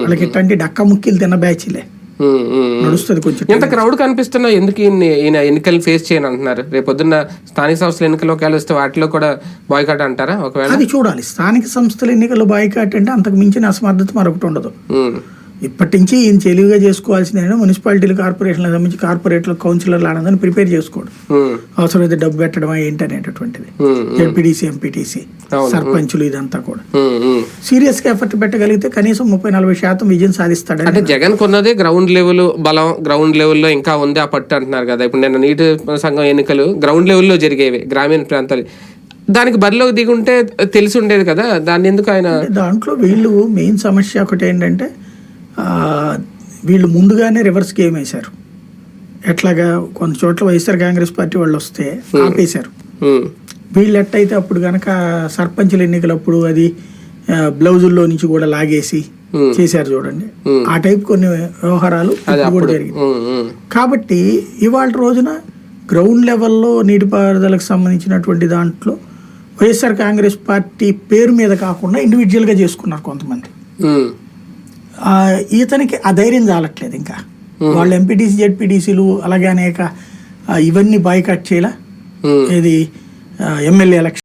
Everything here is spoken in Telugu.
వాళ్ళకి ఇట్లాంటి డక్క ముక్కిలు తిన్న బ్యాచ్లే నడుస్తుంది. కొంచెం ఎంత క్రౌడ్ కనిపిస్తున్నా ఎందుకు ఈయన ఎన్నికలు ఫేస్ చేయని అంటున్నారు? రేపు పొద్దున్న స్థానిక సంస్థల ఎన్నికలు ఒకవేళ వస్తే వాటిలో కూడా బాయ్కాట్ అంటారా? ఒకవేళ అది చూడాలి. స్థానిక సంస్థల ఎన్నికల్లో బాయ్కాట్ అంటే అంతకు మించిన అసమర్థత మరొకటి ఉండదు. ఇప్పటి నుంచి ఈయన తెలివిగా చేసుకోవాల్సింది మున్సిపాలిటీలు, కార్పొరేషన్లకు సంబంధించి కార్పొరేట్లు, కౌన్సిలర్లు ఆనందాన్ని ప్రిపేర్ చేసుకోవడం, అవసరమైతే డబ్బు పెట్టడమా ఏంటి అనేటటువంటిది, జెడ్పీటీసీ, ఎంపీటీసీ, సర్పంచులు, ఇదంతా కూడా సీరియస్ గా ఎఫర్ట్ పెట్టగలిగితే కనీసం 30-40% విజయం సాధిస్తాడు. అంటే జగన్ కొన్నదే గ్రౌండ్ లెవెల్ బలం, గ్రౌండ్ లెవెల్లో ఇంకా ఉంది ఆ పట్టు అంటున్నారు కదా. ఇప్పుడు నేను నీటి సంఘం ఎన్నికలు గ్రౌండ్ లెవెల్లో జరిగేవి గ్రామీణ ప్రాంతాలు, దానికి బరిలోకి దిగుంటే తెలిసి ఉండేది కదా. దాన్ని ఎందుకు ఆయన దాంట్లో వీళ్ళు మెయిన్ సమస్య ఒకటి ఏంటంటే వీళ్ళు ముందుగానే రివర్స్ గేమ్ వేశారు. ఎట్లాగా కొన్ని చోట్ల వైఎస్ఆర్ కాంగ్రెస్ పార్టీ వాళ్ళు వస్తే ఆపేశారు. వీళ్ళు ఎట్టయితే అప్పుడు కనుక సర్పంచుల ఎన్నికలప్పుడు అది బ్లౌజుల్లో నుంచి కూడా లాగేసి చేశారు చూడండి, ఆ టైప్ కొన్ని వ్యవహారాలు కూడా జరిగింది. కాబట్టి ఇవాళ రోజున గ్రౌండ్ లెవెల్లో నీటిపారుదలకు సంబంధించినటువంటి దాంట్లో వైఎస్ఆర్ కాంగ్రెస్ పార్టీ పేరు మీద కాకుండా ఇండివిజువల్గా చేసుకున్నారు కొంతమంది. ఇతనికి ఆ ధైర్యం చాలట్లేదు. ఇంకా వాళ్ళు ఎంపీటీసీ, జెడ్పీటీసీలు అలాగే అనేక ఇవన్నీ బాయ్కాట్ చేయాల, ఇది ఎమ్మెల్యే ఎలక్షన్